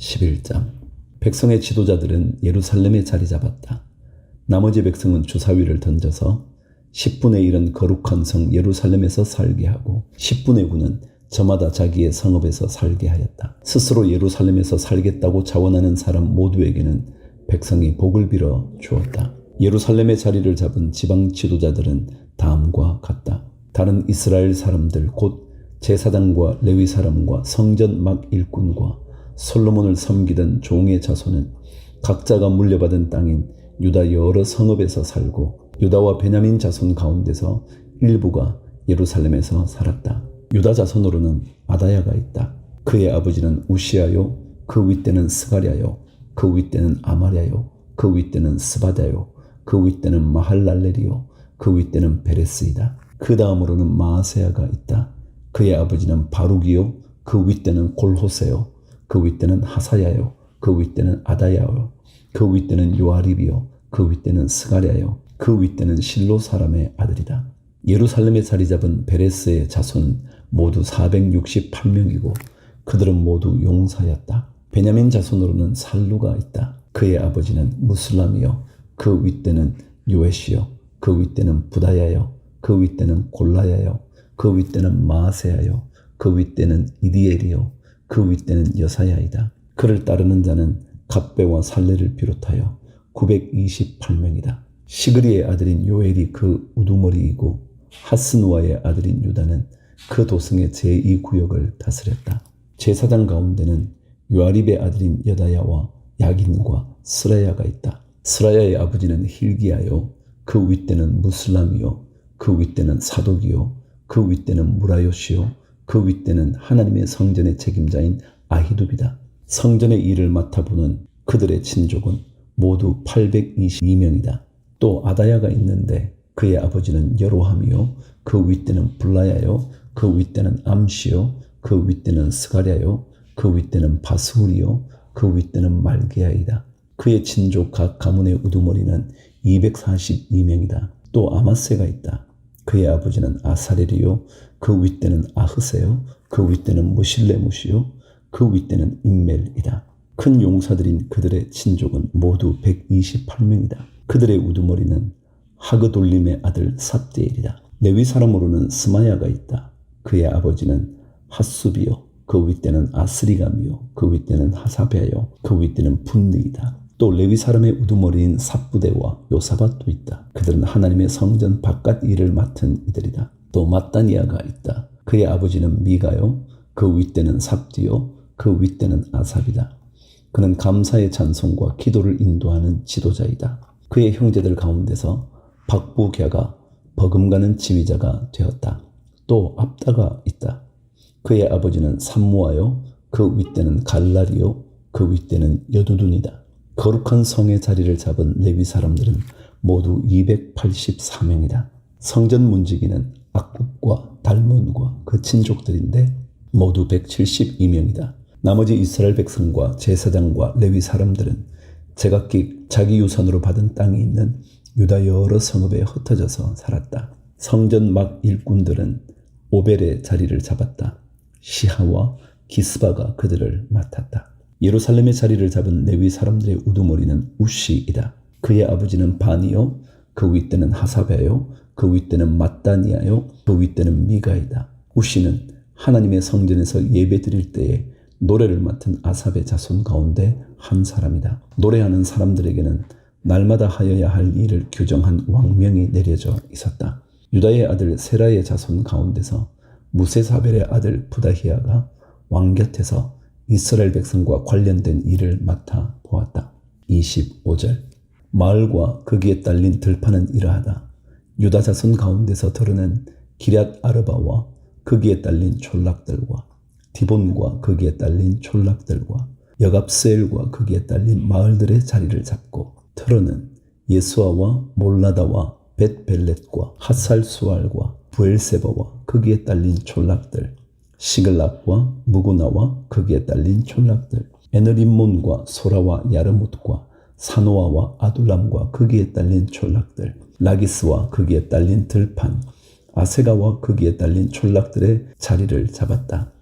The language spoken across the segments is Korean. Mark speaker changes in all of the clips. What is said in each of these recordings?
Speaker 1: 11장. 백성의 지도자들은 예루살렘에 자리 잡았다. 나머지 백성은 주사위를 던져서 10분의 1은 거룩한 성 예루살렘에서 살게 하고 10분의 9는 저마다 자기의 성읍에서 살게 하였다. 스스로 예루살렘에서 살겠다고 자원하는 사람 모두에게는 백성이 복을 빌어 주었다. 예루살렘의 자리를 잡은 지방 지도자들은 다음과 같다. 다른 이스라엘 사람들 곧 제사장과 레위 사람과 성전 막 일꾼과 솔로몬을 섬기던 종의 자손은 각자가 물려받은 땅인 유다 여러 성읍에서 살고 유다와 베냐민 자손 가운데서 일부가 예루살렘에서 살았다. 유다 자손으로는 아다야가 있다. 그의 아버지는 우시아요, 그 윗대는 스가랴요, 그 윗대는 아마랴요, 그 윗대는 스바다요, 그 윗대는 마할랄렐이요, 그 윗대는 베레스이다. 그 다음으로는 마아세야가 있다. 그의 아버지는 바룩이요, 그 윗대는 골호세요, 그 윗대는 하사야요, 그 윗대는 아다야요, 그 윗대는 요아립이요, 그 윗대는 스가랴요, 그 윗대는 실로 사람의 아들이다. 예루살렘에 자리 잡은 베레스의 자손은 모두 468명이고 그들은 모두 용사였다. 베냐민 자손으로는 살루가 있다. 그의 아버지는 무슬람이요, 그 윗대는 요에시요, 그 윗대는 부다야요, 그 윗대는 골라야요, 그 윗대는 마아세야요, 그 윗대는 이디엘이요, 그 윗대는 여사야이다. 그를 따르는 자는 갑배와 살레를 비롯하여 928명이다. 시그리의 아들인 요엘이 그 우두머리이고 하스누아의 아들인 유다는 그 도성의 제2구역을 다스렸다. 제사장 가운데는 요아립의 아들인 여다야와 야긴과 스라야가 있다. 스라야의 아버지는 힐기야요, 그 윗대는 무슬람이요, 그 윗대는 사독이요, 그 윗대는 무라요시요, 그 윗대는 하나님의 성전의 책임자인 아히둡이다. 성전의 일을 맡아보는 그들의 친족은 모두 822명이다. 또 아다야가 있는데 그의 아버지는 여로함이요, 그 윗대는 블라야요, 그 윗대는 암시요, 그 윗대는 스가랴요, 그 윗대는 바스훌이요, 그 윗대는 말게야이다. 그의 친족 각 가문의 우두머리는 242명이다. 또 아마세가 있다. 그의 아버지는 아사렐이요, 그 윗대는 아흐세요, 그 윗대는 무실레무시요, 그 윗대는 임멜이다. 큰 용사들인 그들의 친족은 모두 128명이다. 그들의 우두머리는 하그돌림의 아들 삽디엘이다. 레위 사람으로는 스마야가 있다. 그의 아버지는 핫수비요, 그 윗대는 아스리감이요, 그 윗대는 하사베요, 그 윗대는 분리이다. 또 레위 사람의 우두머리인 삽부대와 요사밧도 있다. 그들은 하나님의 성전 바깥 일을 맡은 이들이다. 또 마따니아가 있다. 그의 아버지는 미가요, 그 윗대는 삽디요, 그 윗대는 아삽이다. 그는 감사의 찬송과 기도를 인도하는 지도자이다. 그의 형제들 가운데서 박부갸가 버금가는 지휘자가 되었다. 또 압다가 있다. 그의 아버지는 삼무아요, 그 윗대는 갈라리요, 그 윗대는 여두둔이다. 거룩한 성의 자리를 잡은 레위 사람들은 모두 284명이다. 성전 문지기는 악굽과 달문과 그 친족들인데 모두 172명이다. 나머지 이스라엘 백성과 제사장과 레위 사람들은 제각기 자기 유산으로 받은 땅이 있는 유다 여러 성읍에 흩어져서 살았다. 성전 막 일꾼들은 오벨의 자리를 잡았다. 시하와 기스바가 그들을 맡았다. 예루살렘의 자리를 잡은 레위 사람들의 우두머리는 우시이다. 그의 아버지는 바니요, 그 윗대는 하사베요, 그 윗대는 마따니아요, 그 윗대는 미가이다. 우시는 하나님의 성전에서 예배 드릴 때에 노래를 맡은 아삽의 자손 가운데 한 사람이다. 노래하는 사람들에게는 날마다 하여야 할 일을 규정한 왕명이 내려져 있었다. 유다의 아들 세라의 자손 가운데서 무세사벨의 아들 부다히야가 왕 곁에서 이스라엘 백성과 관련된 일을 맡아 보았다. 25절. 마을과 거기에 딸린 들판은 이러하다. 유다 자손 가운데서 드러낸 기럇 아르바와 거기에 딸린 촌락들과 디본과 거기에 딸린 촌락들과 여갑스엘과 거기에 딸린 마을들의 자리를 잡고 틀어는 예수아와 몰라다와 벳벨렛과 핫살수알과 부엘세바와 거기에 딸린 촌락들, 시글락과 무구나와 거기에 딸린 촌락들, 에느림몬과 소라와 야르뭇과 사노아와 아둘람과 거기에 딸린 촌락들, 라기스와 거기에 딸린 들판, 아세가와 거기에 딸린 촌락들의 자리를 잡았다.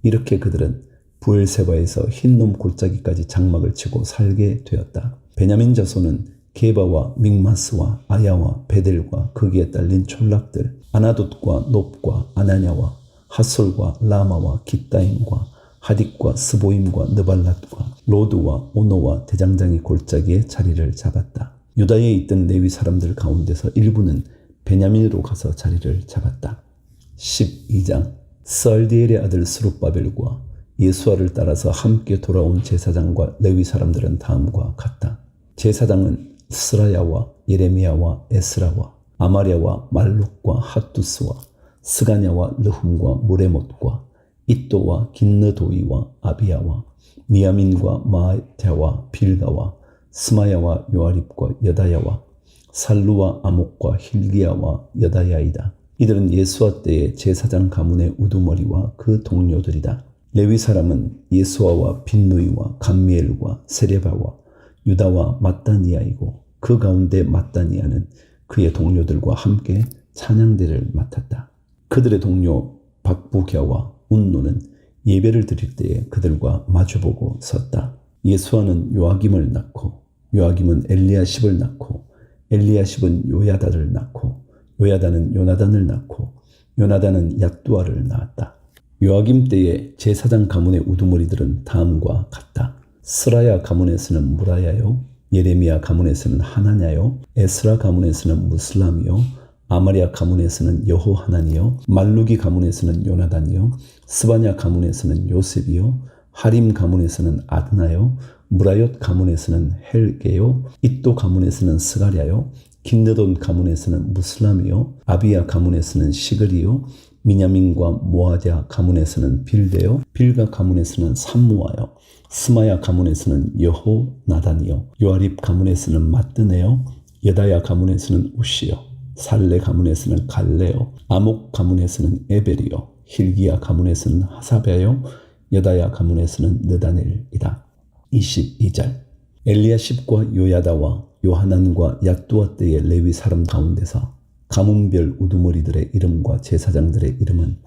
Speaker 1: 이렇게 그들은 부엘세바에서 흰놈 골짜기까지 장막을 치고 살게 되었다. 베냐민 자손은 게바와 믹마스와 아야와 베델과 거기에 딸린 촌락들, 아나돗과 놉과 아나냐와 핫솔과 라마와 깃다임과 하딕과 스보임과 느발랏과 로드와 오노와 대장장이 골짜기에 자리를 잡았다. 유다에 있던 레위 사람들 가운데서 일부는 베냐민으로 가서 자리를 잡았다. 12장 스알디엘의 아들 스룹바벨과 예수아를 따라서 함께 돌아온 제사장과 레위 사람들은 다음과 같다. 제사장은 스라야와 예레미야와 에스라와 아마랴와 말룩과 핫두스와 스가냐와 르훔과 무레못과 이또와 긴느도이와 아비야와 미야민과 마아테와 빌가와 스마야와 요아립과 여다야와 살루와 아목과 힐기야와 여다야이다. 이들은 예수아 때의 제사장 가문의 우두머리와 그 동료들이다. 레위 사람은 예수아와 빈누이와 감미엘과 세레바와 유다와 마따니아이고 그 가운데 마따니아는 그의 동료들과 함께 찬양대를 맡았다. 그들의 동료 박부갸와 운노는 예배를 드릴 때에 그들과 마주보고 섰다. 예수아는 요아김을 낳고 요아김은 엘리야십을 낳고 엘리야십은 요야다를 낳고 요야다는 요나단을 낳고 요나단은 얏두아를 낳았다. 요아김 때의 제사장 가문의 우두머리들은 다음과 같다. 스라야 가문에서는 무라야요, 예레미야 가문에서는 하나냐요, 에스라 가문에서는 무슬람이요, 아마랴 가문에서는 여호하나니요, 말루기 가문에서는 요나단이요, 스바냐 가문에서는 요셉이요, 하림 가문에서는 아드나요, 무라옅 가문에서는 헬게요, 이또 가문에서는 스가랴요, 긴느돈 가문에서는 무슬람이요, 아비야 가문에서는 시글이요, 미냐민과 모아랴 가문에서는 빌데요, 빌가 가문에서는 삼무아요, 스마야 가문에서는 여호나단이요, 요아립 가문에서는 마뜨네요, 여다야 가문에서는 우시요, 살레 가문에서는 갈레요, 아목 가문에서는 에벨이요, 힐기야 가문에서는 하사베요, 여다야 가문에서는 느다넬이다. 22절 엘리야십과 요야다와 요하난과 얏두아 때의 레위 사람 가운데서 가문별 우두머리들의 이름과 제사장들의 이름은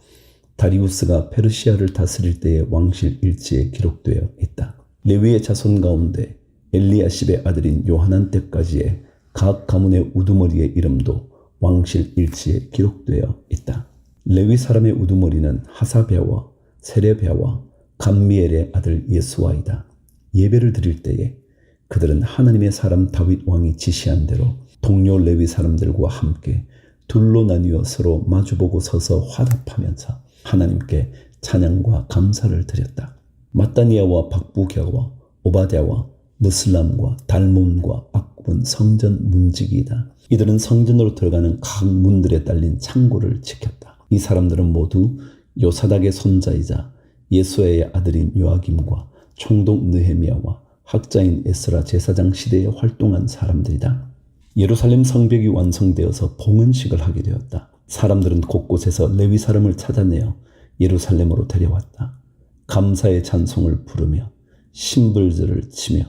Speaker 1: 다리우스가 페르시아를 다스릴 때의 왕실 일지에 기록되어 있다. 레위의 자손 가운데 엘리야십의 아들인 요하난 때까지의 각 가문의 우두머리의 이름도 왕실 일지에 기록되어 있다. 레위 사람의 우두머리는 하사베와 세레베와 감미엘의 아들 예수아이다. 예배를 드릴 때에 그들은 하나님의 사람 다윗 왕이 지시한 대로 동료 레위 사람들과 함께 둘로 나뉘어 서로 마주보고 서서 화답하면서 하나님께 찬양과 감사를 드렸다. 마따니아와 박부갸와 오바댜와 무슬람과 달몬과 악굽은 성전 문지기이다. 이들은 성전으로 들어가는 각 문들에 딸린 창고를 지켰다. 이 사람들은 모두 요사닥의 손자이자 예수아의 아들인 요아김과 총독 느헤미야와 학자인 에스라 제사장 시대에 활동한 사람들이다. 예루살렘 성벽이 완성되어서 봉헌식을 하게 되었다. 사람들은 곳곳에서 레위 사람을 찾아내어 예루살렘으로 데려왔다. 감사의 찬송을 부르며 심벌들을 치며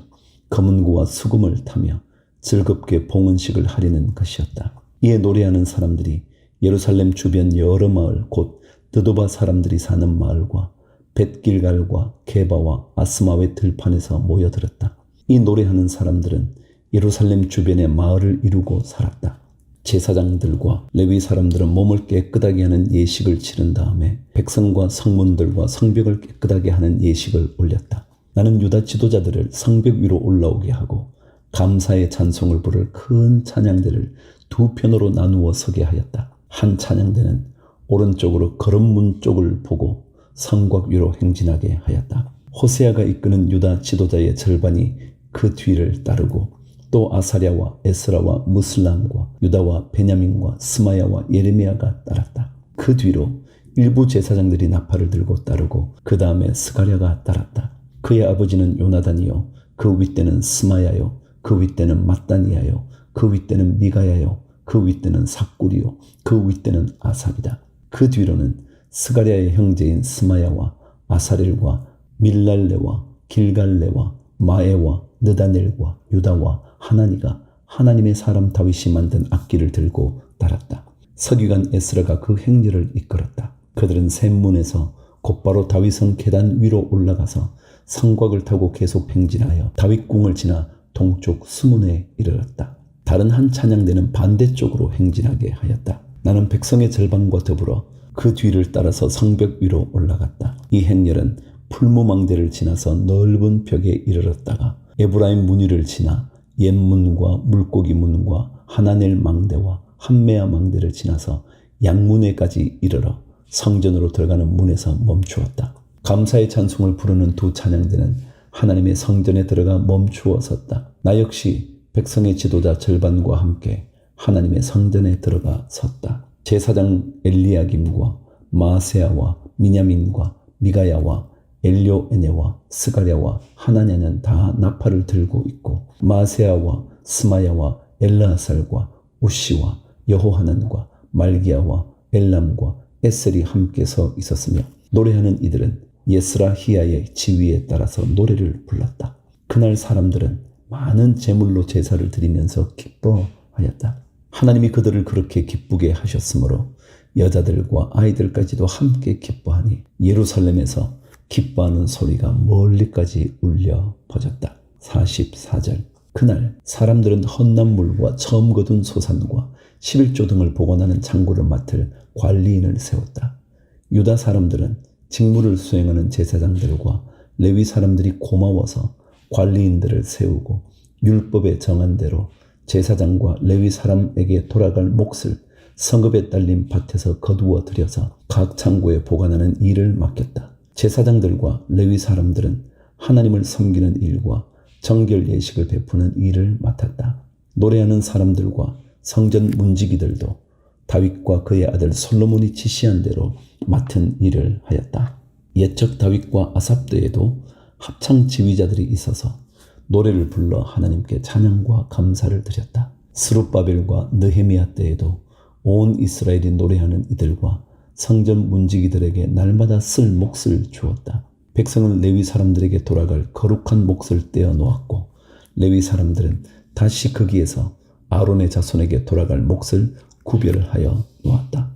Speaker 1: 검은고와 수금을 타며 즐겁게 봉헌식을 하려는 것이었다. 이에 노래하는 사람들이 예루살렘 주변 여러 마을 곧 드도바 사람들이 사는 마을과 벳길갈과 게바와 아스마웻 들판에서 모여들었다. 이 노래하는 사람들은 예루살렘 주변의 마을을 이루고 살았다. 제사장들과 레위 사람들은 몸을 깨끗하게 하는 예식을 치른 다음에 백성과 성문들과 성벽을 깨끗하게 하는 예식을 올렸다. 나는 유다 지도자들을 성벽 위로 올라오게 하고 감사의 찬송을 부를 큰 찬양대를 두 편으로 나누어 서게 하였다. 한 찬양대는 오른쪽으로 거름문 쪽을 보고 성곽 위로 행진하게 하였다. 호세아가 이끄는 유다 지도자의 절반이 그 뒤를 따르고 또 아사랴와 에스라와 무슬람과 유다와 베냐민과 스마야와 예레미야가 따랐다. 그 뒤로 일부 제사장들이 나팔을 들고 따르고 그 다음에 스가랴가 따랐다. 그의 아버지는 요나단이요, 그 윗대는 스마야요, 그 윗대는 마따니아요, 그 윗대는 미가야요, 그 윗대는 삭구리요, 그 윗대는 아삽이다. 그 뒤로는 스가랴의 형제인 스마야와 아사렐과 밀랄레와 길갈레와 마에와 느다넬과 유다와 하나니가 하나님의 사람 다윗이 만든 악기를 들고 따랐다. 서기관 에스라가 그 행렬을 이끌었다. 그들은 샘문에서 곧바로 다윗성 계단 위로 올라가서 성곽을 타고 계속 행진하여 다윗궁을 지나 동쪽 수문에 이르렀다. 다른 한 찬양대는 반대쪽으로 행진하게 하였다. 나는 백성의 절반과 더불어 그 뒤를 따라서 성벽 위로 올라갔다. 이 행렬은 풀무망대를 지나서 넓은 벽에 이르렀다가 에브라임 문위를 지나 옛문과 물고기 문과 하나넬 망대와 함메아 망대를 지나서 양문회까지 이르러 성전으로 들어가는 문에서 멈추었다. 감사의 찬송을 부르는 두 찬양대는 하나님의 성전에 들어가 멈추어 섰다. 나 역시 백성의 지도자 절반과 함께 하나님의 성전에 들어가 섰다. 제사장 엘리야김과 마세야와 미냐민과 미가야와 엘료에네와 스가랴와 하나냐는 다 나팔을 들고 있고 마세야와 스마야와 엘라살과 우시와 여호하난과 말기야와 엘람과 에셀이 함께 서 있었으며 노래하는 이들은 예스라히야의 지휘에 따라서 노래를 불렀다. 그날 사람들은 많은 제물로 제사를 드리면서 기뻐하였다. 하나님이 그들을 그렇게 기쁘게 하셨으므로 여자들과 아이들까지도 함께 기뻐하니 예루살렘에서 기뻐하는 소리가 멀리까지 울려 퍼졌다. 44절. 그날 사람들은 헌납물과 처음 거둔 소산과 11조 등을 보관하는 창고를 맡을 관리인을 세웠다. 유다 사람들은 직무를 수행하는 제사장들과 레위 사람들이 고마워서 관리인들을 세우고 율법에 정한 대로 제사장과 레위 사람에게 돌아갈 몫을 성읍에 딸린 밭에서 거두어 들여서 각 창고에 보관하는 일을 맡겼다. 제사장들과 레위 사람들은 하나님을 섬기는 일과 정결 예식을 베푸는 일을 맡았다. 노래하는 사람들과 성전 문지기들도 다윗과 그의 아들 솔로몬이 지시한 대로 맡은 일을 하였다. 옛적 다윗과 아삽 때에도 합창 지휘자들이 있어서 노래를 불러 하나님께 찬양과 감사를 드렸다. 스룹바벨과 느헤미야 때에도 온 이스라엘이 노래하는 이들과 성전 문지기들에게 날마다 쓸 몫을 주었다. 백성은 레위 사람들에게 돌아갈 거룩한 몫을 떼어 놓았고 레위 사람들은 다시 거기에서 아론의 자손에게 돌아갈 몫을 구별하여 놓았다.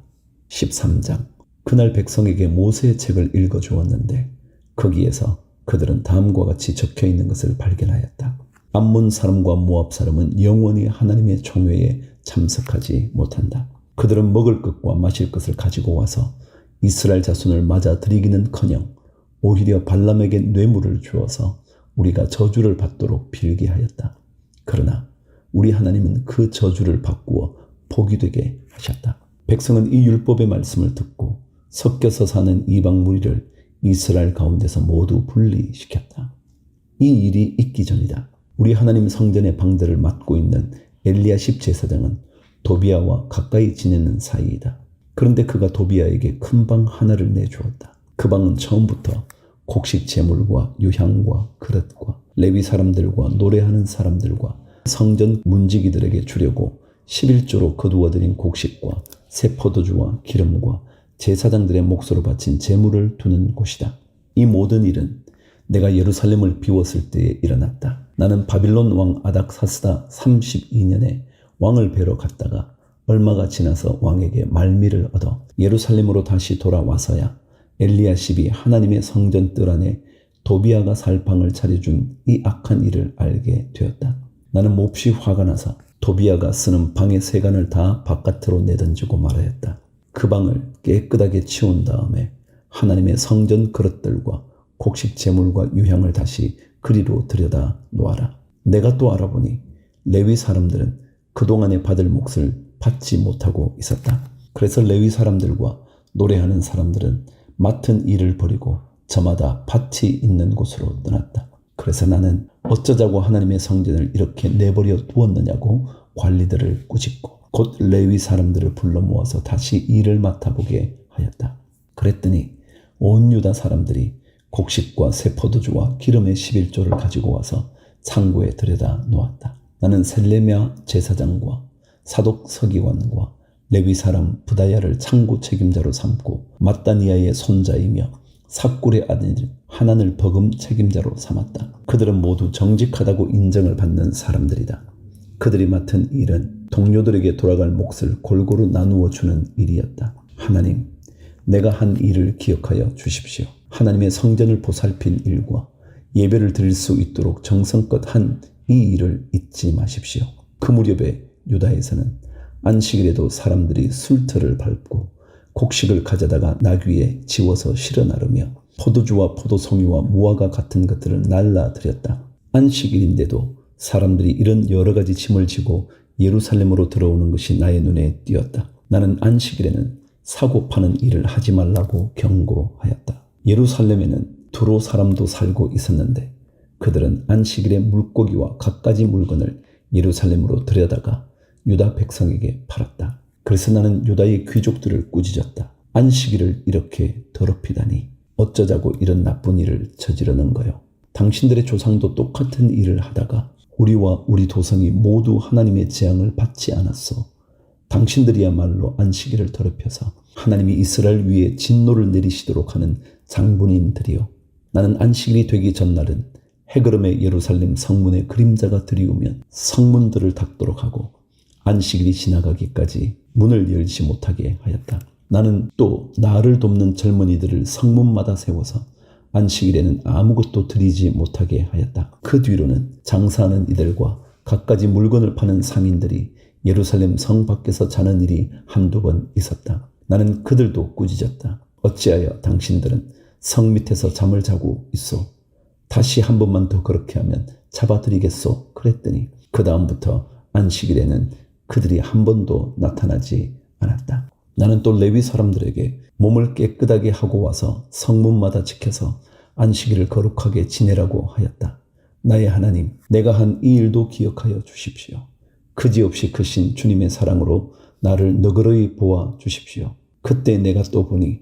Speaker 1: 13장. 그날 백성에게 모세의 책을 읽어주었는데 거기에서 그들은 다음과 같이 적혀있는 것을 발견하였다. 암몬 사람과 모압 사람은 영원히 하나님의 총회에 참석하지 못한다. 그들은 먹을 것과 마실 것을 가지고 와서 이스라엘 자손을 맞아 들이기는커녕 오히려 발람에게 뇌물을 주어서 우리가 저주를 받도록 빌게 하였다. 그러나 우리 하나님은 그 저주를 바꾸어 복이 되게 하셨다. 백성은 이 율법의 말씀을 듣고 섞여서 사는 이방 무리를 이스라엘 가운데서 모두 분리시켰다. 이 일이 있기 전이다. 우리 하나님 성전의 방대를 맡고 있는 엘리야십 제사장은 도비야와 가까이 지내는 사이이다. 그런데 그가 도비야에게 큰 방 하나를 내주었다. 그 방은 처음부터 곡식 제물과 유향과 그릇과 레위 사람들과 노래하는 사람들과 성전 문지기들에게 주려고 11조로 거두어들인 곡식과 새 포도주와 기름과 제사장들의 몫으로 바친 제물을 두는 곳이다. 이 모든 일은 내가 예루살렘을 비웠을 때에 일어났다. 나는 바빌론 왕 아닥사스다 32년에 왕을 뵈러 갔다가 얼마가 지나서 왕에게 말미를 얻어 예루살렘으로 다시 돌아와서야 엘리야십이 하나님의 성전 뜰 안에 도비야가 살 방을 차려준 이 악한 일을 알게 되었다. 나는 몹시 화가 나서 도비야가 쓰는 방의 세간을 다 바깥으로 내던지고 말하였다. 그 방을 깨끗하게 치운 다음에 하나님의 성전 그릇들과 곡식 제물과 유향을 다시 그리로 들여다 놓아라. 내가 또 알아보니 레위 사람들은 그동안에 받을 몫을 받지 못하고 있었다. 그래서 레위 사람들과 노래하는 사람들은 맡은 일을 버리고 저마다 밭이 있는 곳으로 떠났다. 그래서 나는 어쩌자고 하나님의 성전을 이렇게 내버려 두었느냐고 관리들을 꾸짖고 곧 레위 사람들을 불러 모아서 다시 일을 맡아보게 하였다. 그랬더니 온 유다 사람들이 곡식과 새 포도주와 기름의 11조를 가지고 와서 창고에 들여다 놓았다. 나는 셀레미야 제사장과 사독 서기관과 레위 사람 부다야를 창고 책임자로 삼고 마따니아의 손자이며 삭굴의 아들 하난을 버금 책임자로 삼았다. 그들은 모두 정직하다고 인정을 받는 사람들이다. 그들이 맡은 일은 동료들에게 돌아갈 몫을 골고루 나누어 주는 일이었다. 하나님, 내가 한 일을 기억하여 주십시오. 하나님의 성전을 보살핀 일과 예배를 드릴 수 있도록 정성껏 한 이 일을 잊지 마십시오. 그 무렵에 유다에서는 안식일에도 사람들이 술틀을 밟고 곡식을 가져다가 나귀에 지워서 실어 나르며 포도주와 포도송이와 무화과 같은 것들을 날라드렸다. 안식일인데도 사람들이 이런 여러 가지 짐을 지고 예루살렘으로 들어오는 것이 나의 눈에 띄었다. 나는 안식일에는 사고 파는 일을 하지 말라고 경고하였다. 예루살렘에는 두로 사람도 살고 있었는데 그들은 안식일에 물고기와 갖가지 물건을 예루살렘으로 들여다가 유다 백성에게 팔았다. 그래서 나는 유다의 귀족들을 꾸짖었다. 안식일을 이렇게 더럽히다니 어쩌자고 이런 나쁜 일을 저지르는 거요. 당신들의 조상도 똑같은 일을 하다가 우리와 우리 도성이 모두 하나님의 재앙을 받지 않았소. 당신들이야말로 안식일을 더럽혀서 하나님이 이스라엘 위에 진노를 내리시도록 하는 장본인들이요. 나는 안식일이 되기 전날은 해그름의 예루살렘 성문에 그림자가 들이우면 성문들을 닫도록 하고 안식일이 지나가기까지 문을 열지 못하게 하였다. 나는 또 나를 돕는 젊은이들을 성문마다 세워서 안식일에는 아무것도 드리지 못하게 하였다. 그 뒤로는 장사하는 이들과 갖가지 물건을 파는 상인들이 예루살렘 성 밖에서 자는 일이 한두 번 있었다. 나는 그들도 꾸짖었다. 어찌하여 당신들은 성 밑에서 잠을 자고 있소? 다시 한 번만 더 그렇게 하면 잡아드리겠소? 그랬더니 그 다음부터 안식일에는 그들이 한 번도 나타나지 않았다. 나는 또 레위 사람들에게 몸을 깨끗하게 하고 와서 성문마다 지켜서 안식일을 거룩하게 지내라고 하였다. 나의 하나님, 내가 한 이 일도 기억하여 주십시오. 그지없이 크신 주님의 사랑으로 나를 너그러이 보아 주십시오. 그때 내가 또 보니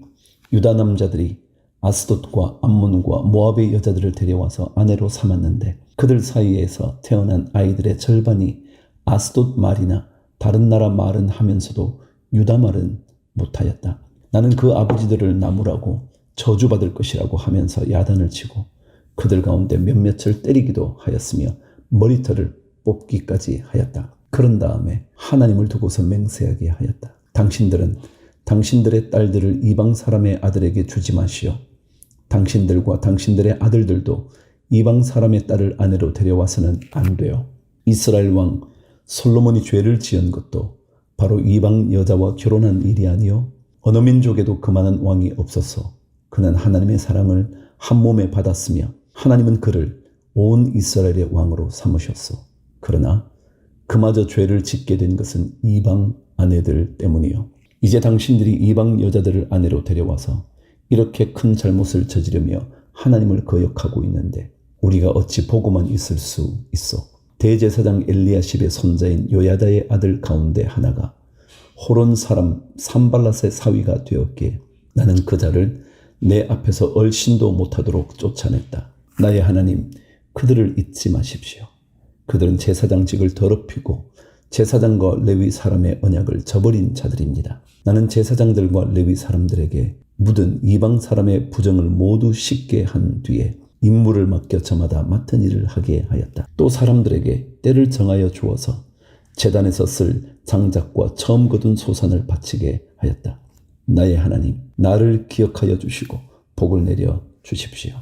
Speaker 1: 유다 남자들이 아스돗과 암몬과 모압의 여자들을 데려와서 아내로 삼았는데 그들 사이에서 태어난 아이들의 절반이 아스돗 말이나 다른 나라 말은 하면서도 유다 말은 못하였다. 나는 그 아버지들을 나무라고 저주받을 것이라고 하면서 야단을 치고 그들 가운데 몇몇을 때리기도 하였으며 머리털을 뽑기까지 하였다. 그런 다음에 하나님을 두고서 맹세하게 하였다. 당신들은 당신들의 딸들을 이방 사람의 아들에게 주지 마시오. 당신들과 당신들의 아들들도 이방 사람의 딸을 아내로 데려와서는 안 돼요. 이스라엘 왕 솔로몬이 죄를 지은 것도 바로 이방 여자와 결혼한 일이 아니요. 어느 민족에도 그만한 왕이 없었어. 그는 하나님의 사랑을 한 몸에 받았으며 하나님은 그를 온 이스라엘의 왕으로 삼으셨어. 그러나 그마저 죄를 짓게 된 것은 이방 아내들 때문이요. 이제 당신들이 이방 여자들을 아내로 데려와서 이렇게 큰 잘못을 저지르며 하나님을 거역하고 있는데 우리가 어찌 보고만 있을 수 있어. 대제사장 엘리야십의 손자인 요야다의 아들 가운데 하나가 호론 사람 산발랏의 사위가 되었기에 나는 그 자를 내 앞에서 얼씬도 못하도록 쫓아냈다. 나의 하나님, 그들을 잊지 마십시오. 그들은 제사장직을 더럽히고 제사장과 레위 사람의 언약을 저버린 자들입니다. 나는 제사장들과 레위 사람들에게 묻은 이방 사람의 부정을 모두 씻게 한 뒤에 임무를 맡겨 저마다 맡은 일을 하게 하였다. 또 사람들에게 때를 정하여 주어서 제단에서 쓸 장작과 처음 거둔 소산을 바치게 하였다. 나의 하나님, 나를 기억하여 주시고 복을 내려 주십시오.